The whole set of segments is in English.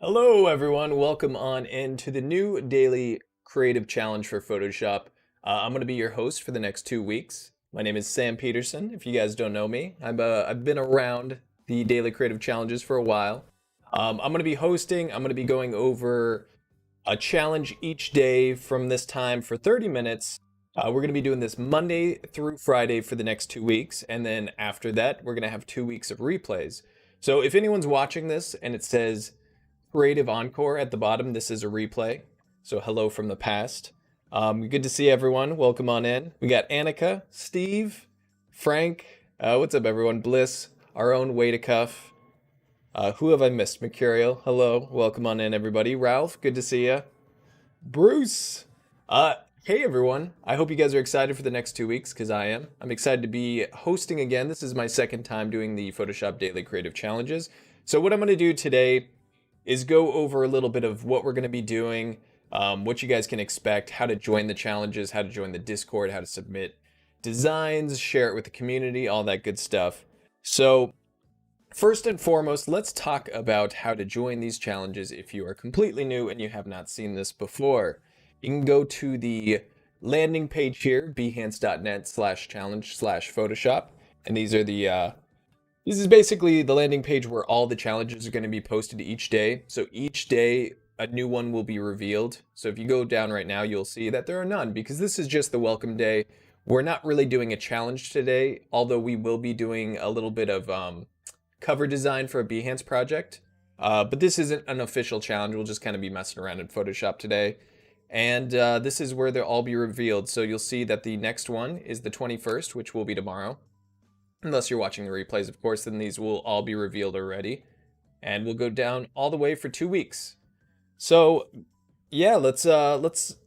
Hello, everyone. Welcome on into the new daily creative challenge for Photoshop. I'm going to be your host for the next 2 weeks. My name is Sam Peterson. If you guys don't know me, I've been around the daily creative challenges for a while. I'm going to be hosting. I'm going to be going over a challenge each day from this time for 30 minutes. We're going to be doing this Monday through Friday for the next 2 weeks. And then after that, we're going to have 2 weeks of replays. So if anyone's watching this and it says Creative Encore at the bottom, this is a replay. So hello from the past. Good to see everyone. Welcome on in. We got Annika, Steve, Frank. What's up, everyone? Bliss, our own Way to Cuff. Who have I missed? Mercurial. Hello. Welcome on in, everybody. Ralph, good to see you. Bruce. Hey, everyone. I hope you guys are excited for the next 2 weeks, because I am. I'm excited to be hosting again. This is my second time doing the Photoshop Daily Creative Challenges. So what I'm going to do today is go over a little bit of what we're going to be doing, what you guys can expect, how to join the challenges, how to join the Discord, how to submit designs, share it with the community, all that good stuff. So first and foremost, let's talk about how to join these challenges if you are completely new and you have not seen this before. You can go to the landing page here, behance.net/challenge/Photoshop. And these are this is basically the landing page where all the challenges are going to be posted each day. So each day, a new one will be revealed. So if you go down right now, you'll see that there are none because this is just the welcome day. We're not really doing a challenge today, although we will be doing a little bit of cover design for a Behance project. But this isn't an official challenge. We'll just kind of be messing around in Photoshop today. And this is where they'll all be revealed. So you'll see that the next one is the 21st, which will be tomorrow. Unless you're watching the replays, of course, then these will all be revealed already. And we'll go down all the way for 2 weeks. So yeah, let's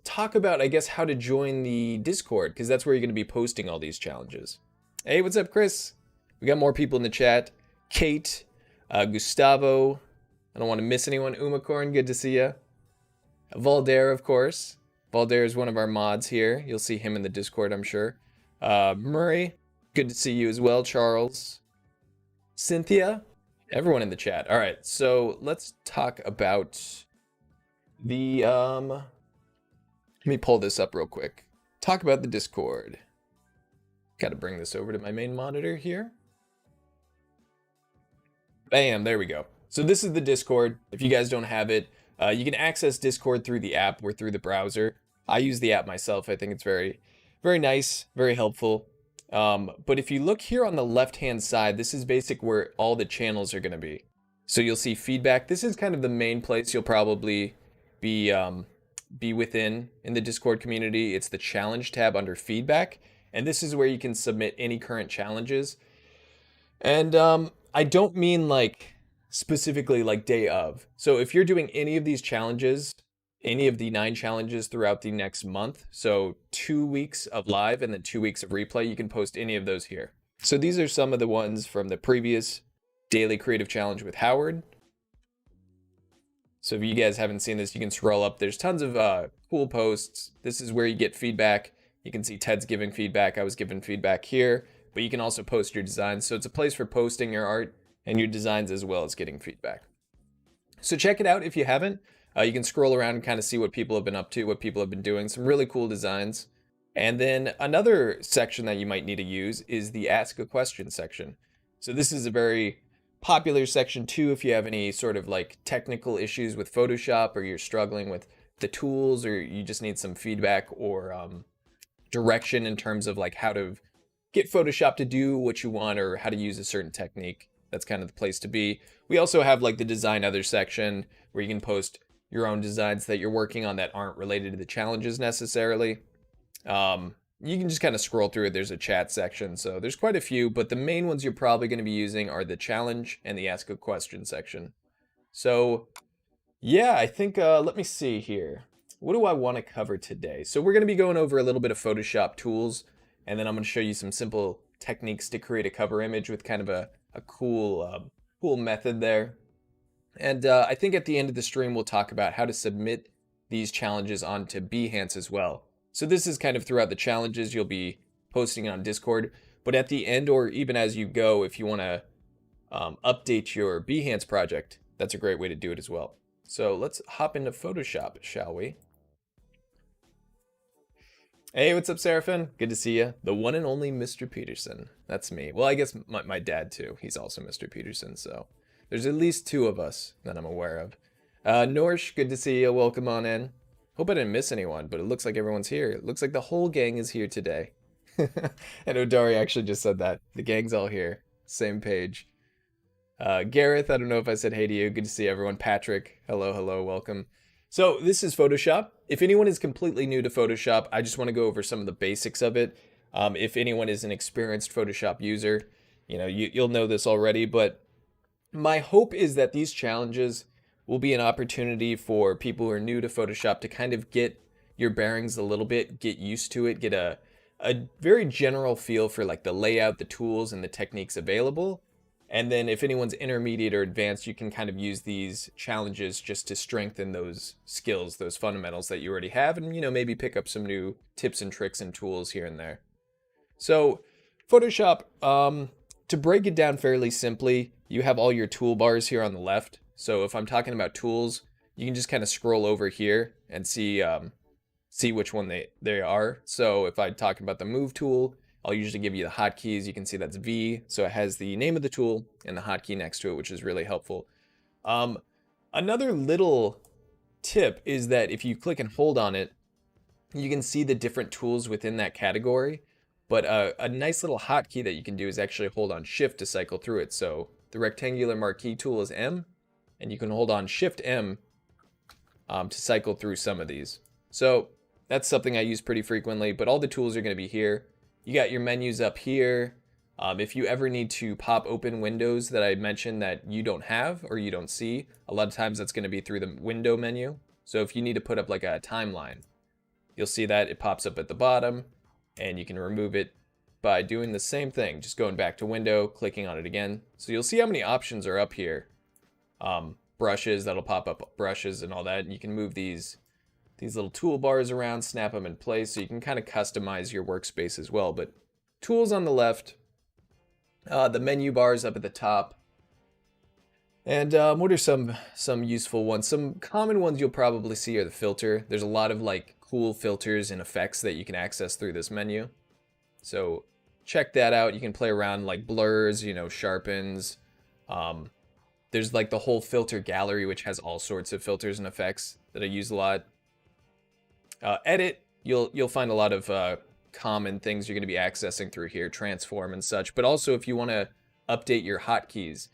talk about, I guess, how to join the Discord, because that's where you're going to be posting all these challenges. Hey, what's up, Chris? We got more people in the chat. Kate, Gustavo, I don't want to miss anyone. Umacorn, good to see you. Valdair, of course. Valdair is one of our mods here. You'll see him in the Discord, I'm sure. Murray, good to see you as well. Charles, Cynthia, everyone in the chat. All right, so let's talk about the, let me pull this up real quick. Talk about the Discord. Got to bring this over to my main monitor here. Bam, there we go. So this is the Discord. If you guys don't have it, you can access Discord through the app or through the browser. I use the app myself. I think it's very, very nice, very helpful. But if you look here on the left-hand side, this is basically where all the channels are going to be. So you'll see feedback. This is kind of the main place you'll probably be within in the Discord community. It's the challenge tab under feedback. And this is where you can submit any current challenges. And I don't mean like specifically like day of. So if you're doing any of these challenges, any of the 9 challenges throughout the next month, so 2 weeks of live and then 2 weeks of replay, you can post any of those here. So these are some of the ones from the previous daily creative challenge with Howard. So if you guys haven't seen this, you can scroll up. There's tons of cool posts. This is where you get feedback. You can see Ted's giving feedback. I was giving feedback here, but you can also post your designs. So it's a place for posting your art and your designs as well as getting feedback. So check it out if you haven't. You can scroll around and kind of see what people have been up to, what people have been doing, some really cool designs. And then another section that you might need to use is the Ask a Question section. So this is a very popular section too if you have any sort of like technical issues with Photoshop, or you're struggling with the tools, or you just need some feedback or direction in terms of like how to get Photoshop to do what you want or how to use a certain technique. That's kind of the place to be. We also have like the Design Other section where you can post your own designs that you're working on that aren't related to the challenges necessarily. You can just kind of scroll through it. There's a chat section. So there's quite a few, but the main ones you're probably going to be using are the challenge and the Ask a Question section. So yeah, I think, let me see here. What do I want to cover today? So we're going to be going over a little bit of Photoshop tools, and then I'm going to show you some simple techniques to create a cover image with kind of a cool method there. And I think at the end of the stream, we'll talk about how to submit these challenges onto Behance as well. So this is kind of throughout the challenges, you'll be posting it on Discord. But at the end, or even as you go, if you want to update your Behance project, that's a great way to do it as well. So let's hop into Photoshop, shall we? Hey, what's up, Seraphin? Good to see you. The one and only Mr. Peterson. That's me. Well, I guess my dad, too. He's also Mr. Peterson, so there's at least two of us that I'm aware of. Norsh, good to see you. Welcome on in. Hope I didn't miss anyone, but it looks like everyone's here. It looks like the whole gang is here today. And Odari actually just said that. The gang's all here. Same page. Gareth, I don't know if I said hey to you. Good to see everyone. Patrick, hello, welcome. So this is Photoshop. If anyone is completely new to Photoshop, I just want to go over some of the basics of it. If anyone is an experienced Photoshop user, you'll know this already, but my hope is that these challenges will be an opportunity for people who are new to Photoshop to kind of get your bearings a little bit, get used to it, get a very general feel for like the layout, the tools, and the techniques available. And then if anyone's intermediate or advanced, you can kind of use these challenges just to strengthen those skills, those fundamentals that you already have, and maybe pick up some new tips and tricks and tools here and there. So Photoshop, to break it down fairly simply, you have all your toolbars here on the left. So if I'm talking about tools, you can just kind of scroll over here and see which one they are. So if I talk about the move tool, I'll usually give you the hotkeys. You can see that's V, so it has the name of the tool and the hotkey next to it, which is really helpful. Another little tip is that if you click and hold on it, you can see the different tools within that category. But a nice little hotkey that you can do is actually hold on Shift to cycle through it. So the rectangular marquee tool is M, and you can hold on Shift M to cycle through some of these. So that's something I use pretty frequently, but all the tools are going to be here. You got your menus up here. If you ever need to pop open windows that I mentioned that you don't have or you don't see, a lot of times that's going to be through the window menu. So if you need to put up like a timeline, you'll see that it pops up at the bottom, and you can remove it by doing the same thing, just going back to window, clicking on it again. So you'll see how many options are up here. Brushes, that'll pop up brushes and all that, and you can move these little toolbars around, snap them in place, so you can kind of customize your workspace as well. But tools on the left, the menu bars up at the top. And what are some useful ones? Some common ones you'll probably see are the filter. There's a lot of like cool filters and effects that you can access through this menu. So check that out. You can play around like blurs, sharpens. There's like the whole filter gallery, which has all sorts of filters and effects that I use a lot. Edit, you'll find a lot of common things you're going to be accessing through here, transform and such. But also if you want to update your hotkeys,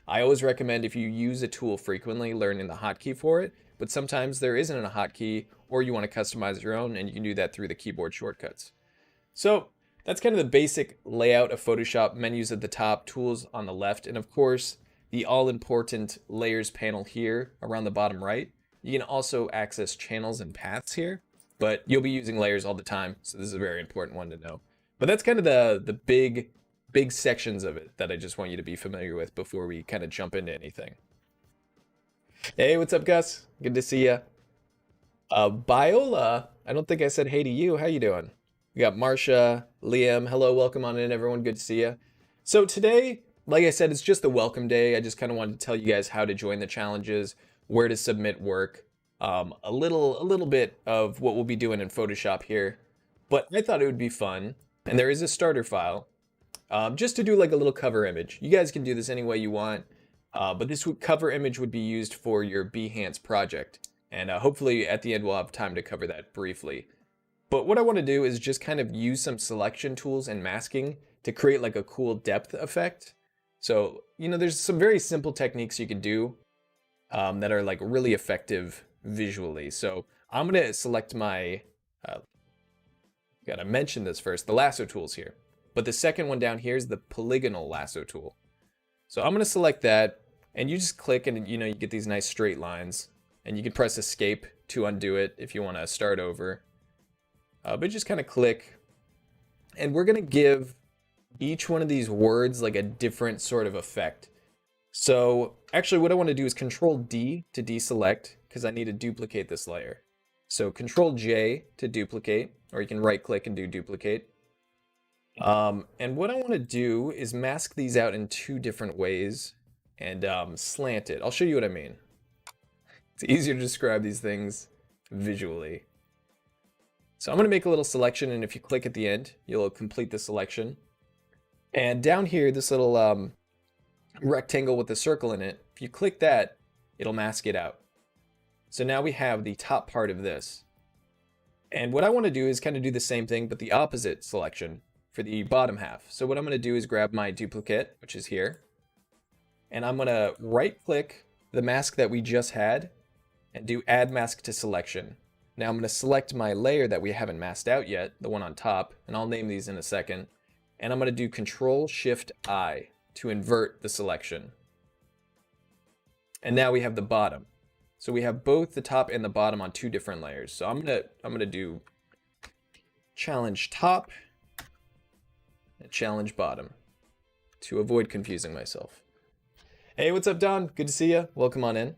I always recommend if you use a tool frequently, learning the hotkey for it. But sometimes there isn't a hotkey, or you want to customize your own, and you can do that through the keyboard shortcuts. So that's kind of the basic layout of Photoshop. Menus at the top, tools on the left, and of course the all-important layers panel here around the bottom right. You can also access channels and paths here, but you'll be using layers all the time, so this is a very important one to know. But that's kind of the big sections of it that I just want you to be familiar with before we kind of jump into anything. Hey, what's up, Gus? Good to see ya. Biola, I don't think I said hey to you. How you doing? We got Marsha, Liam. Hello, welcome on in, everyone. Good to see ya. So today, like I said, it's just the welcome day. I just kind of wanted to tell you guys how to join the challenges, where to submit work, a little bit of what we'll be doing in Photoshop here. But I thought it would be fun, and there is a starter file, just to do like a little cover image. You guys can do this any way you want, but this cover image would be used for your Behance project. And hopefully at the end we'll have time to cover that briefly. But what I want to do is just kind of use some selection tools and masking to create like a cool depth effect. So, there's some very simple techniques you can do that are like really effective visually. So I'm going to select my, gotta mention this first, the lasso tools here. But the second one down here is the polygonal lasso tool. So I'm going to select that, and you just click and you get these nice straight lines, and you can press escape to undo it if you want to start over. But just kind of click, and we're going to give each one of these words like a different sort of effect. So actually what I want to do is Control D to deselect, because I need to duplicate this layer. So Control J to duplicate, or you can right click and do duplicate. And what I want to do is mask these out in two different ways and slant it. I'll show you what I mean. It's easier to describe these things visually. So I'm going to make a little selection, and if you click at the end, you'll complete the selection. And down here, this little rectangle with a circle in it, if you click that, it'll mask it out. So now we have the top part of this. And what I want to do is kind of do the same thing, but the opposite selection for the bottom half. So what I'm going to do is grab my duplicate, which is here, and I'm going to right click the mask that we just had and do add mask to selection. Now I'm going to select my layer that we haven't masked out yet, the one on top, and I'll name these in a second. And I'm going to do Control-Shift-I to invert the selection. And now we have the bottom. So we have both the top and the bottom on two different layers. So I'm gonna do challenge top and challenge bottom to avoid confusing myself. Hey, what's up, Don? Good to see you. Welcome on in.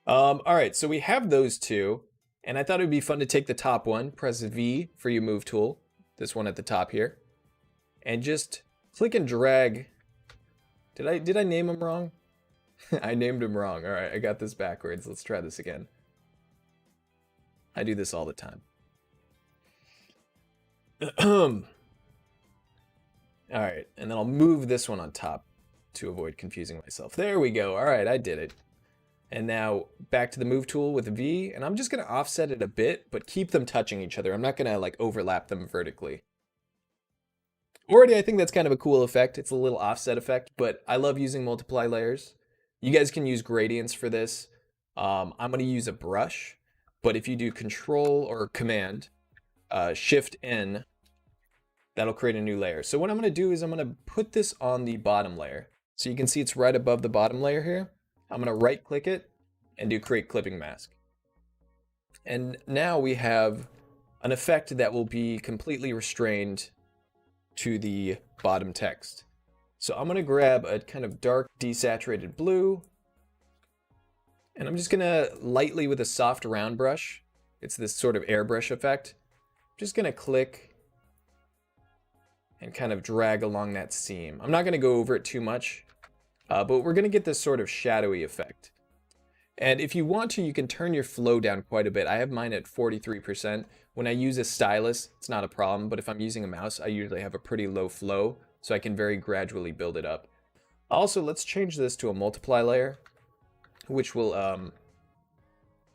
All right, so we have those two, and I thought it would be fun to take the top one, press V for your move tool, this one at the top here, and just click and drag. Did I name them wrong? I named them wrong. All right, I got this backwards. Let's try this again. I do this all the time. All right, and then I'll move this one on top to avoid confusing myself. There we go. All right, I did it. And now back to the move tool with V, and I'm just gonna offset it a bit, but keep them touching each other. I'm not gonna like overlap them vertically. Already, I think that's kind of a cool effect. It's a little offset effect, but I love using multiply layers. You guys can use gradients for this. I'm gonna use a brush, but if you do Control or Command, Shift N, that'll create a new layer. So what I'm gonna do is I'm gonna put this on the bottom layer. So you can see it's right above the bottom layer here. I'm gonna right click it and do Create Clipping Mask. And now we have an effect that will be completely restrained to the bottom text. So I'm gonna grab a kind of dark desaturated blue, and I'm just gonna lightly with a soft round brush, it's this sort of airbrush effect, just gonna click and kind of drag along that seam. I'm not gonna go over it too much, but we're gonna get this sort of shadowy effect. And if you want to, you can turn your flow down quite a bit. I have mine at 43%. When I use a stylus, it's not a problem, but if I'm using a mouse, I usually have a pretty low flow, so I can very gradually build it up. Also, let's change this to a multiply layer, which will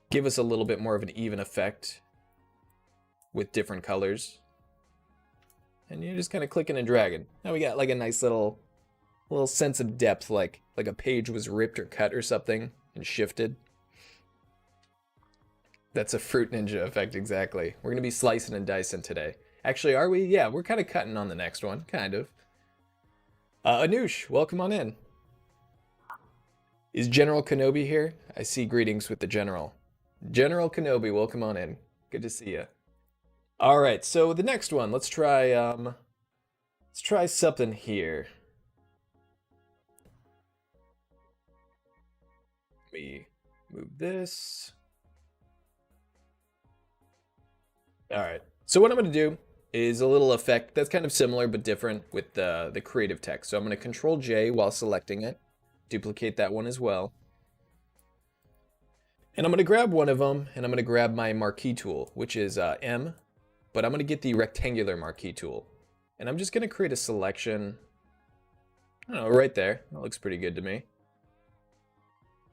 give us a little bit more of an even effect with different colors. And you're just kind of clicking and dragging. Now we got like a nice little sense of depth, like a page was ripped or cut or something and shifted. That's a Fruit Ninja effect, exactly. We're gonna be slicing and dicing today. Actually, are we? Yeah, we're kind of cutting on the next one, kind of. Anush, welcome on in. Is General Kenobi here? I see greetings with the General. General Kenobi, welcome on in. Good to see you. All right, so the next one, let's try something here. Let me move this. All right, so what I'm gonna do is a little effect that's kind of similar but different with the creative text. So I'm gonna Control J while selecting it, duplicate that one as well. And I'm gonna grab one of them and I'm gonna grab my marquee tool, which is M, but I'm gonna get the rectangular marquee tool. And I'm just gonna create a selection, I don't know, right there. That looks pretty good to me.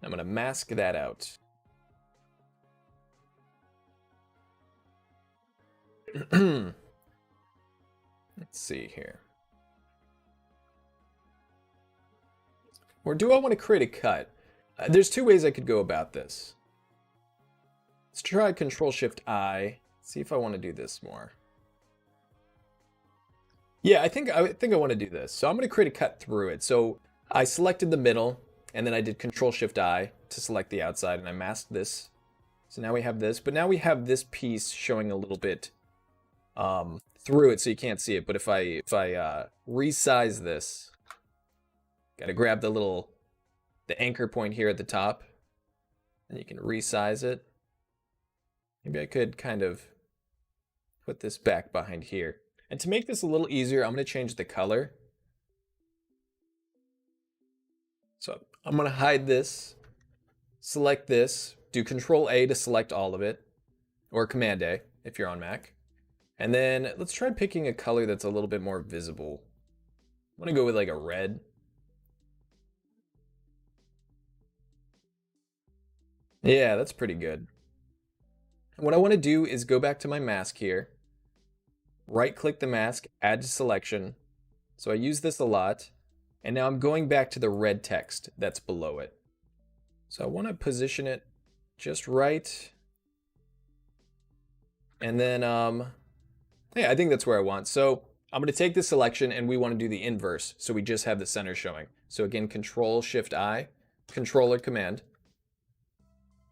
I'm gonna mask that out. Let's see here. Or do I want to create a cut? There's two ways I could go about this. Let's try Control-Shift-I. See if I want to do this more. Yeah, I think I want to do this. So I'm going to create a cut through it. So I selected the middle, and then I did Control-Shift-I to select the outside, and I masked this. So now we have this, but now we have this piece showing a little bit through it, so you can't see it. But if I resize this, gotta grab the anchor point here at the top, and you can resize it. Maybe I could kind of put this back behind here. And to make this a little easier, I'm gonna change the color. So I'm gonna hide this select this, do Control A to select all of it, or Command A if you're on Mac. And then let's try picking a color that's a little bit more visible. I'm gonna go with like a red. Yeah, that's pretty good. And what I want to do is go back to my mask here, right click the mask, add to selection. So I use this a lot. And now I'm going back to the red text that's below it. So I want to position it just right. And then, yeah, I think that's where I want. So I'm going to take this selection and we want to do the inverse. So we just have the center showing. So again, Control Shift I, Control or Command,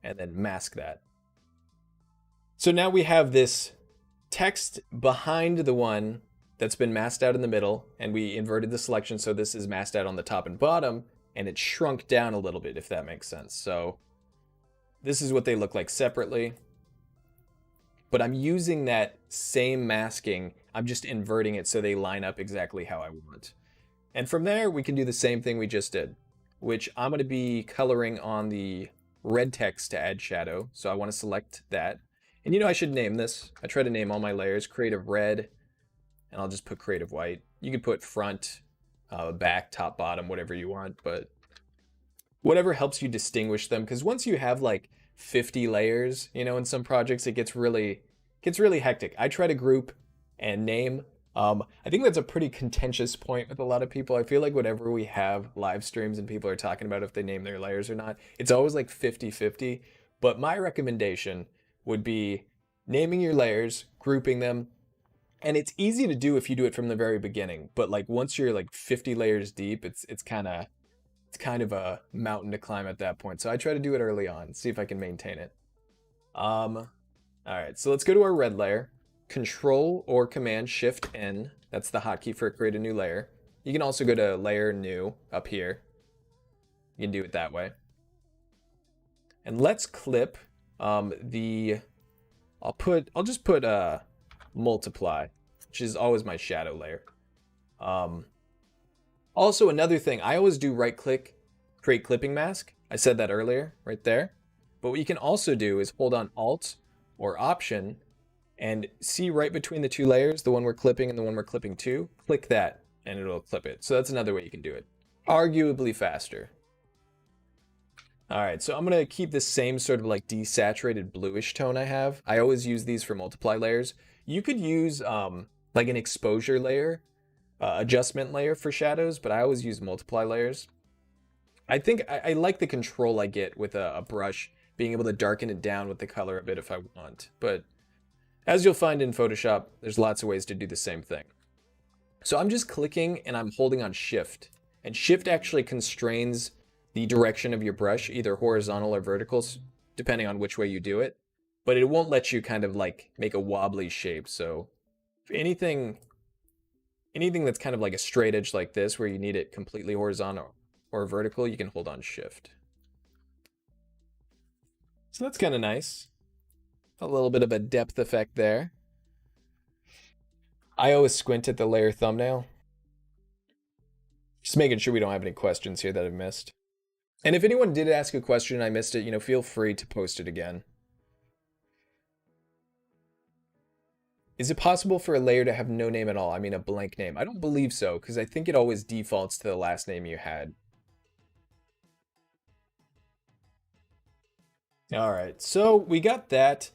and then mask that. So now we have this text behind the one that's been masked out in the middle, and we inverted the selection so this is masked out on the top and bottom, and it shrunk down a little bit, if that makes sense. So this is what they look like separately. But I'm using that same masking, I'm just inverting it so they line up exactly how I want. And from there, we can do the same thing we just did, which I'm going to be coloring on the red text to add shadow. So I want to select that. And I should name this. I try to name all my layers Creative Red, and I'll just put Creative White. You can put front, back, top, bottom, whatever you want, but whatever helps you distinguish them. Because once you have like 50 layers, in some projects, it gets really hectic. I try to group and name. I think that's a pretty contentious point with a lot of people. I feel like whenever we have live streams and people are talking about if they name their layers or not, it's always like 50-50. But my recommendation would be naming your layers, grouping them. And it's easy to do if you do it from the very beginning, but like once you're like 50 layers deep, it's kind of a mountain to climb at that point. So I try to do it early on, see if I can maintain it. All right, so let's go to our red layer. Control or Command Shift N. That's the hotkey for create a new layer. You can also go to Layer New up here. You can do it that way. And let's clip I'll just put multiply, which is always my shadow layer. Also, another thing, I always do right click, create clipping mask. I said that earlier, right there. But what you can also do is hold on Alt or Option and see right between the two layers, the one we're clipping and the one we're clipping to, click that and it'll clip it. So that's another way you can do it. Arguably faster. All right, so I'm gonna keep the same sort of like desaturated bluish tone I have. I always use these for multiply layers. You could use like an exposure layer, adjustment layer for shadows, but I always use multiply layers. I think I like the control I get with a brush, being able to darken it down with the color a bit if I want. But as you'll find in Photoshop, there's lots of ways to do the same thing. So I'm just clicking and I'm holding on Shift. And Shift actually constrains the direction of your brush, either horizontal or vertical, depending on which way you do it. But it won't let you kind of like make a wobbly shape. So if anything that's kind of like a straight edge like this, where you need it completely horizontal or vertical, you can hold on Shift. So that's kind of nice. A little bit of a depth effect there. I always squint at the layer thumbnail. Just making sure we don't have any questions here that I've missed. And if anyone did ask a question and I missed it, feel free to post it again. Is it possible for a layer to have no name at all? I mean, a blank name. I don't believe so, because I think it always defaults to the last name you had. All right, so we got that.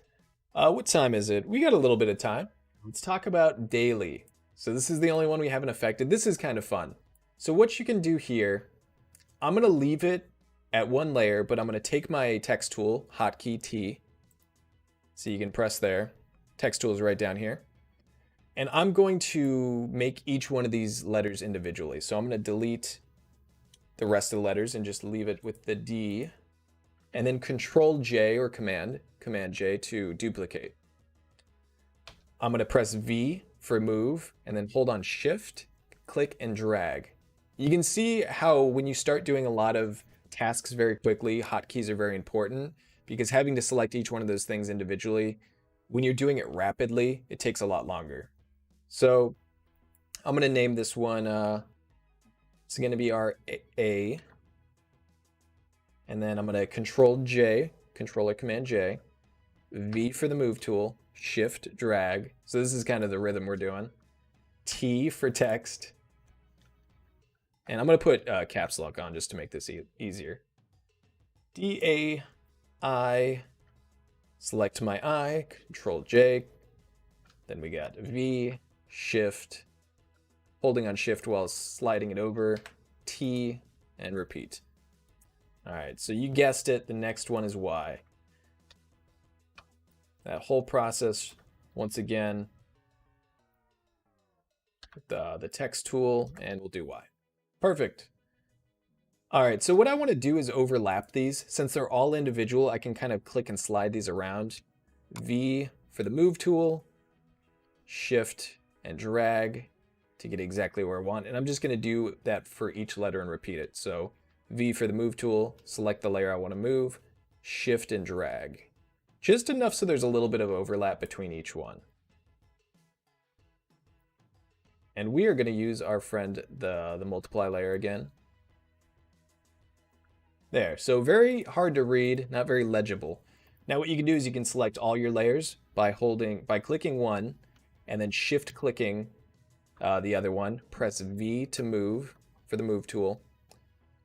What time is it? We got a little bit of time. Let's talk about daily. So this is the only one we haven't affected. This is kind of fun. So what you can do here, I'm gonna leave it at one layer, but I'm gonna take my text tool, hotkey T. So you can press there. Text tool is right down here. And I'm going to make each one of these letters individually. So I'm gonna delete the rest of the letters and just leave it with the D. And then Control J or Command J to duplicate. I'm gonna press V for move and then hold on Shift, click and drag. You can see how when you start doing a lot of tasks very quickly, hotkeys are very important, because having to select each one of those things individually, when you're doing it rapidly, it takes a lot longer. So I'm gonna name this one, it's gonna be our A. And then I'm going to Control J, Controller Command J, V for the move tool, Shift, drag. So this is kind of the rhythm we're doing. T for text. And I'm going to put caps lock on just to make this easier. D-A-I, select my I, Control J. Then we got V, Shift, holding on Shift while sliding it over, T, and repeat. All right, so you guessed it, the next one is Y. That whole process, once again, with the text tool, and we'll do Y. Perfect. All right, so what I want to do is overlap these. Since they're all individual, I can kind of click and slide these around. V for the move tool, Shift and drag to get exactly where I want. And I'm just going to do that for each letter and repeat it. So V for the move tool, select the layer I want to move, Shift and drag. Just enough so there's a little bit of overlap between each one. And we are going to use our friend, the multiply layer again. There, so very hard to read, not very legible. Now what you can do is you can select all your layers by clicking one, and then shift clicking the other one. Press V to move for the move tool.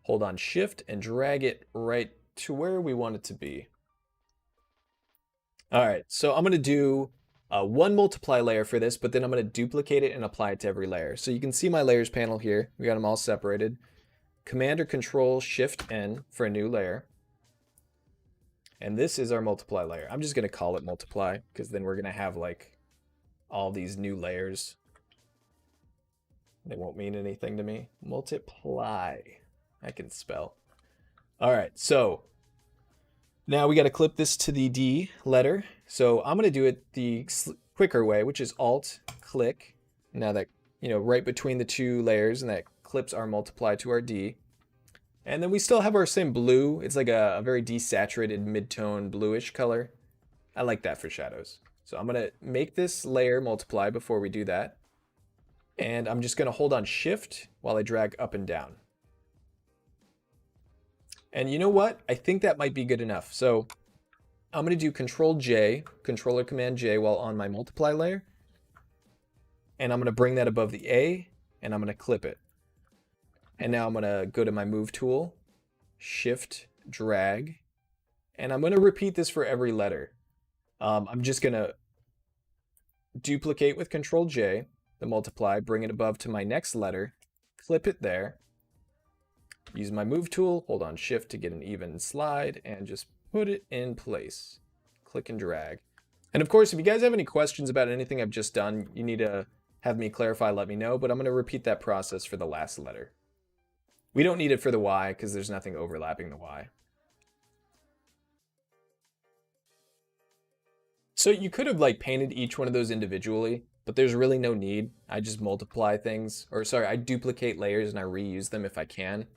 Hold on shift and drag it right to where we want it to be. All right, so I'm going to do one multiply layer for this, but then I'm going to duplicate it and apply it to every layer. So you can see my layers panel here. We got them all separated. Command or Control Shift N for a new layer. And this is our multiply layer. I'm just going to call it multiply because then we're going to have like all these new layers. They won't mean anything to me. Multiply. I can spell. All right, so now we got to clip this to the D letter. So I'm going to do it the quicker way, which is Alt click. Now that, right between the two layers, and that clips our multiply to our D. And then we still have our same blue. It's like a very desaturated mid-tone bluish color. I like that for shadows. So I'm going to make this layer multiply before we do that. And I'm just going to hold on shift while I drag up and down. And you know what? I think that might be good enough. So I'm going to do Control J, Controller Command J while on my multiply layer. And I'm going to bring that above the A, and I'm going to clip it. And now I'm going to go to my move tool, shift, drag, and I'm going to repeat this for every letter. I'm just going to duplicate with Control J, the multiply, bring it above to my next letter, clip it there, use my move tool, hold on shift to get an even slide, and just put it in place. Click and drag. And of course, if you guys have any questions about anything I've just done, you need to have me clarify, let me know, but I'm going to repeat that process for the last letter. We don't need it for the Y because there's nothing overlapping the Y. So you could have like painted each one of those individually, but there's really no need. I just multiply things, or sorry, I duplicate layers and I reuse them if I can.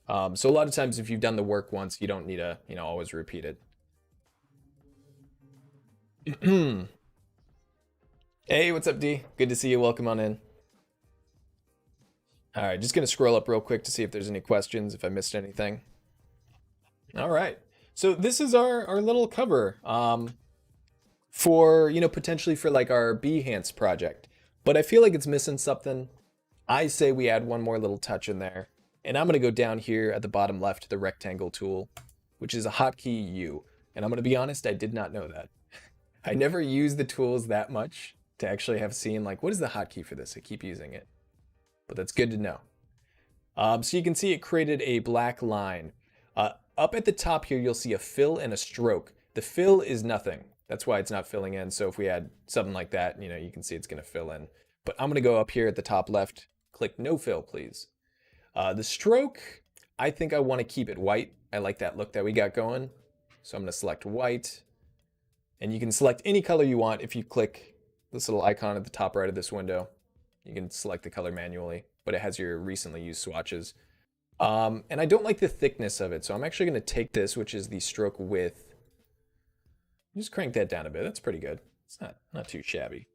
So a lot of times if you've done the work once, you don't need to, always repeat it. Hey, what's up, D? Good to see you. Welcome on in. All right, just going to scroll up real quick to see if there's any questions, if I missed anything. All right, so this is our little cover for, potentially for like our Behance project. But I feel like it's missing something. I say we add one more little touch in there. And I'm going to go down here at the bottom left to the rectangle tool, which is a hotkey U. And I'm going to be honest, I did not know that. I never use the tools that much to actually have seen like, what is the hotkey for this? I keep using it. But that's good to know. So you can see it created a black line. Up at the top here, you'll see a fill and a stroke. The fill is nothing. That's why it's not filling in. So if we add something like that, you can see it's going to fill in. But I'm going to go up here at the top left, click no fill, please. The stroke, I think I want to keep it white. I like that look that we got going. So I'm going to select white. And you can select any color you want if you click this little icon at the top right of this window. You can select the color manually, but it has your recently used swatches. And I don't like the thickness of it, so I'm actually going to take this, which is the stroke width. Just crank that down a bit. That's pretty good. It's not too shabby.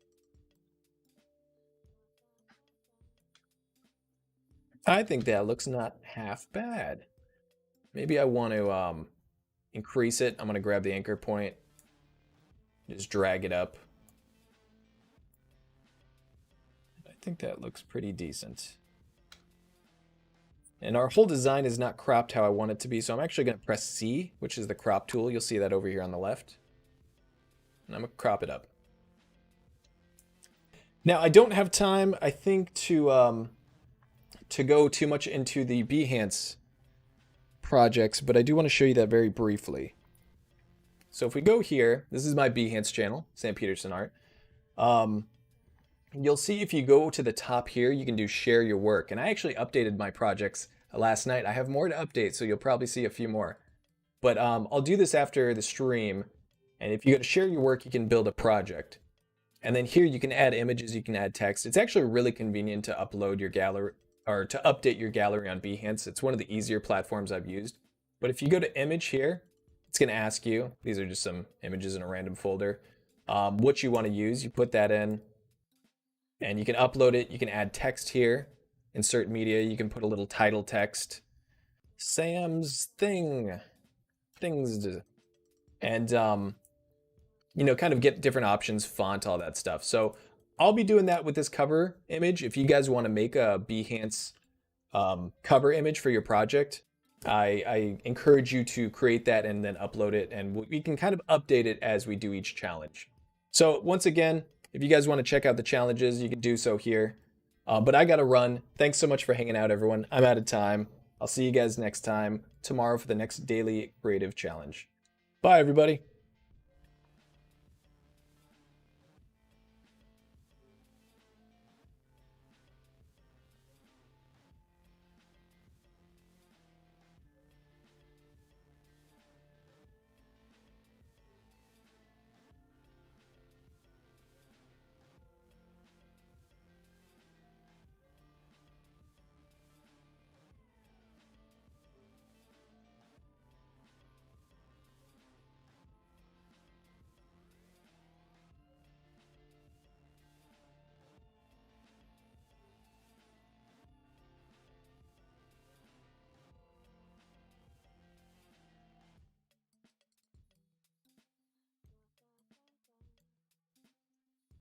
I think that looks not half bad. Maybe I want to increase it. I'm going to grab the anchor point, just drag it up. I think that looks pretty decent. And our whole design is not cropped how I want it to be, so I'm actually going to press C, which is the crop tool. You'll see that over here on the left. And I'm going to crop it up. Now, I don't have time, I think, to go too much into the Behance projects, but I do want to show you that very briefly. So if we go here, this is my Behance channel, Sam Peterson Art. You'll see if you go to the top here, you can do share your work. And I actually updated my projects last night. I have more to update, so you'll probably see a few more. But I'll do this after the stream. And if you go to share your work, you can build a project. And then here you can add images, you can add text. It's actually really convenient to upload your gallery or to update your gallery on Behance. It's one of the easier platforms I've used. But if you go to image here, it's going to ask you, these are just some images in a random folder, what you want to use. You put that in. And you can upload it. You can add text here, insert media. You can put a little title text, Sam's things, and you know, kind of get different options, font, all that stuff. So I'll be doing that with this cover image. If you guys want to make a Behance cover image for your project, I encourage you to create that and then upload it, and we can kind of update it as we do each challenge. So once again, if you guys want to check out the challenges, you can do so here. But I got to run. Thanks so much for hanging out, everyone. I'm out of time. I'll see you guys next time tomorrow for the next daily creative challenge. Bye, everybody.